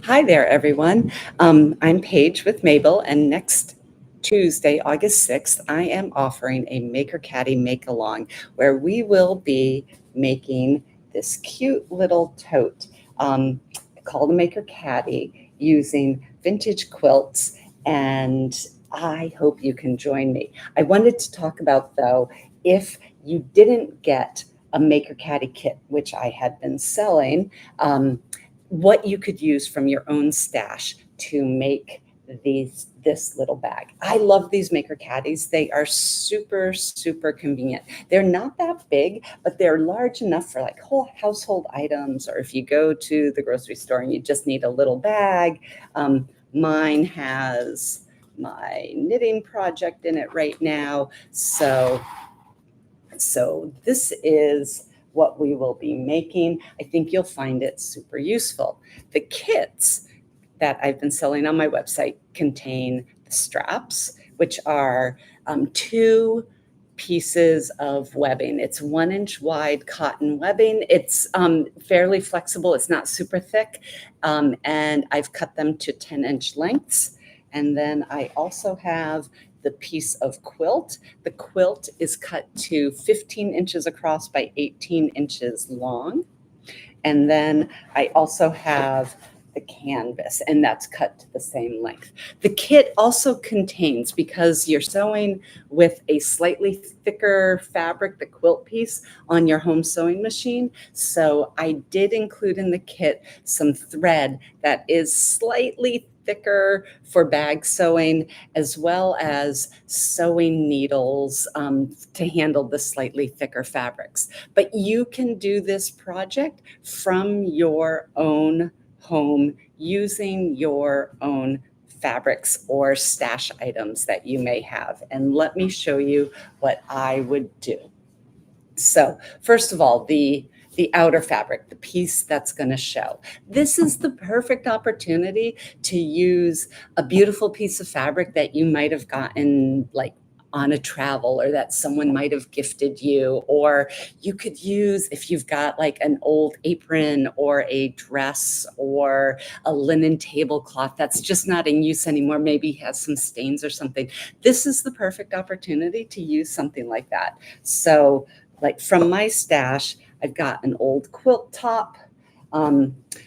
Hi there, everyone. I'm Paige with m.a.b.e.l, and next Tuesday, August 6th, I am offering a maker-caddy make-along where we will be making this cute little tote called a maker-caddy using vintage quilts, and I hope you can join me. I wanted to talk about, though, if you didn't get a maker-caddy kit, which I had been selling, what you could use from your own stash to make this little bag. I love these maker caddies. They are super, super convenient. They're not that big, but they're large enough for like whole household items, or if you go to the grocery store and you just need a little bag. Mine has my knitting project in it right now. So this is what we will be making. I think you'll find it super useful. The kits that I've been selling on my website contain the straps, which are two pieces of webbing. It's 1 inch wide cotton webbing. It's fairly flexible. It's not super thick. And I've cut them to 10-inch lengths. And then I also have the piece of quilt. The quilt is cut to 15 inches across by 18 inches long. And then I also have the canvas, and that's cut to the same length. The kit also contains, because you're sewing with a slightly thicker fabric, the quilt piece, on your home sewing machine. So I did include in the kit some thread that is slightly thicker for bag sewing, as well as sewing needles to handle the slightly thicker fabrics. But you can do this project from your own home using your own fabrics or stash items that you may have. And let me show you what I would do. So first of all, the outer fabric, the piece that's going to show. This is the perfect opportunity to use a beautiful piece of fabric that you might have gotten like on a travel, or that someone might have gifted you, or you could use if you've got like an old apron or a dress or a linen tablecloth that's just not in use anymore, maybe has some stains or something. This is the perfect opportunity to use something like that. So like from my stash, I've got an old quilt top.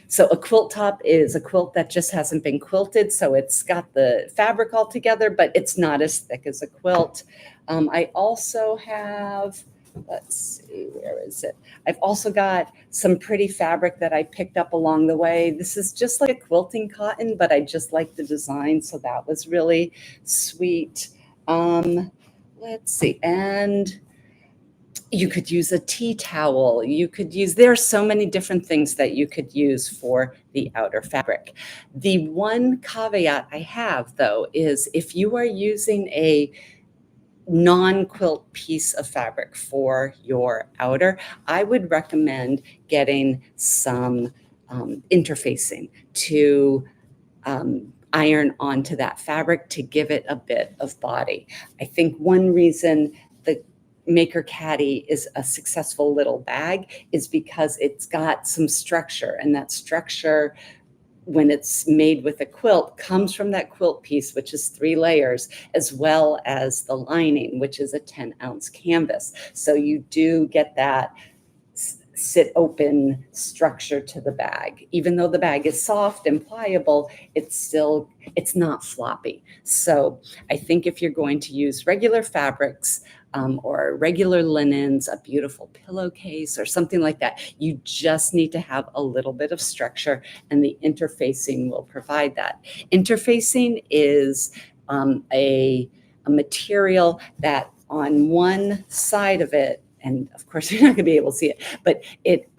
So a quilt top is a quilt that just hasn't been quilted. So it's got the fabric all together, but it's not as thick as a quilt. I also have, let's see, where is it? I've also got some pretty fabric that I picked up along the way. This is just like a quilting cotton, but I just like the design. So that was really sweet. Let's see. And you could use a tea towel. There are so many different things that you could use for the outer fabric. The one caveat I have, though, is if you are using a non-quilt piece of fabric for your outer, I would recommend getting some interfacing to iron onto that fabric to give it a bit of body. I think one reason the Maker Caddy is a successful little bag is because it's got some structure, and that structure, when it's made with a quilt, comes from that quilt piece, which is 3 layers, as well as the lining, which is a 10-ounce canvas. So you do get that sit open structure to the bag. Even though the bag is soft and pliable, it's not floppy. So I think if you're going to use regular fabrics, or regular linens, a beautiful pillowcase or something like that, you just need to have a little bit of structure, and the interfacing will provide that. Interfacing is a material that on one side of it, and of course you're not going to be able to see it, but it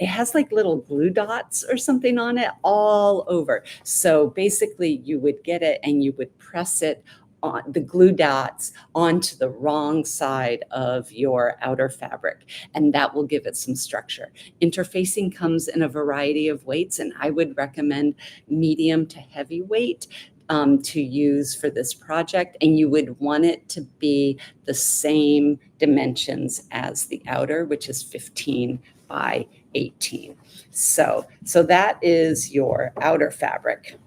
has like little glue dots or something on it all over. So basically you would get it and you would press it on the glue dots onto the wrong side of your outer fabric, and that will give it some structure. Interfacing comes in a variety of weights, and I would recommend medium to heavy weight to use for this project, and you would want it to be the same dimensions as the outer, which is 15 by 18. So that is your outer fabric.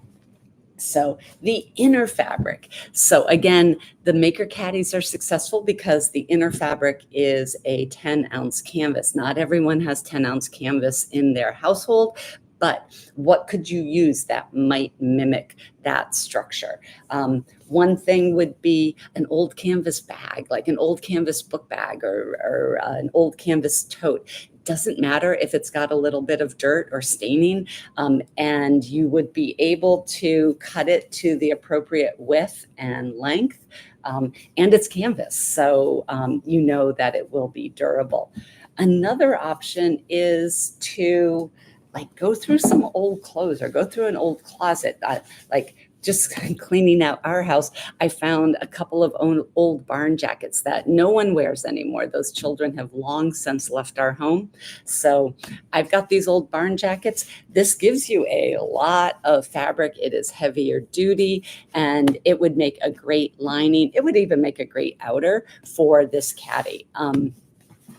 So the inner fabric. So again, the maker caddies are successful because the inner fabric is a 10-ounce canvas. Not everyone has 10-ounce canvas in their household, but what could you use that might mimic that structure? One thing would be an old canvas bag, like an old canvas book bag or an old canvas tote. Doesn't matter if it's got a little bit of dirt or staining, and you would be able to cut it to the appropriate width and length, and it's canvas, so you know that it will be durable. Another option is to like go through some old clothes or go through an old closet, like just cleaning out our house. I found a couple of old barn jackets that no one wears anymore. Those children have long since left our home. So I've got these old barn jackets. This gives you a lot of fabric. It is heavier duty and it would make a great lining. It would even make a great outer for this caddy.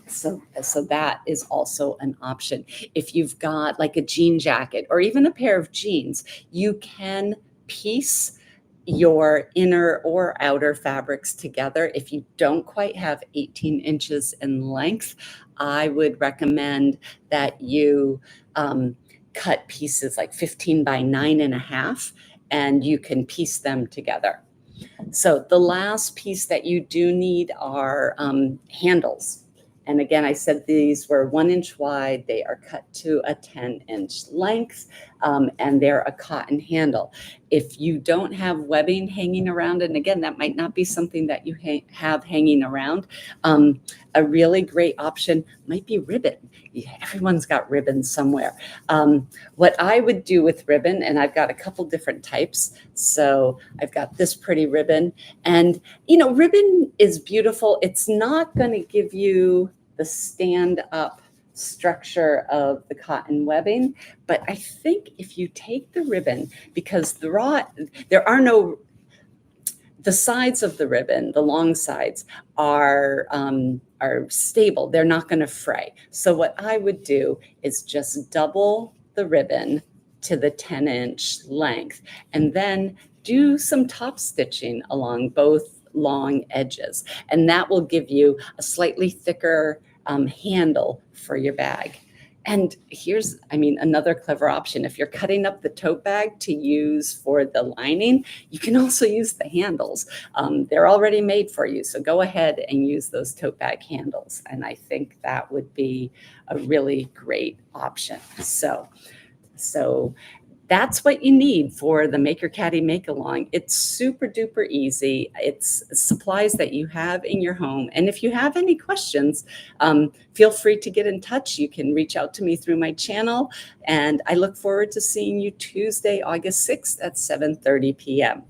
So that is also an option. If you've got like a jean jacket or even a pair of jeans, you can piece your inner or outer fabrics together. If you don't quite have 18 inches in length, I would recommend that you cut pieces like 15 by 9.5, and you can piece them together. So the last piece that you do need are handles. And again, I said these were 1 inch wide. They are cut to a 10-inch length, and they're a cotton handle. If you don't have webbing hanging around, and again, that might not be something that you have hanging around, a really great option might be ribbon. Everyone's got ribbon somewhere. What I would do with ribbon, and I've got a couple different types. So I've got this pretty ribbon, and ribbon is beautiful. It's not going to give you the stand up structure of the cotton webbing, but I think if you take the ribbon, because the sides of the ribbon, the long sides are stable. They're not going to fray. So what I would do is just double the ribbon to the 10-inch length, and then do some top stitching along both long edges. And that will give you a slightly thicker handle for your bag. And here's, another clever option. If you're cutting up the tote bag to use for the lining, you can also use the handles. They're already made for you. So go ahead and use those tote bag handles. And I think that would be a really great option. So that's what you need for the maker-caddy make-along. It's super duper easy. It's supplies that you have in your home. And if you have any questions, feel free to get in touch. You can reach out to me through my channel. And I look forward to seeing you Tuesday, August 6th at 7:30 p.m.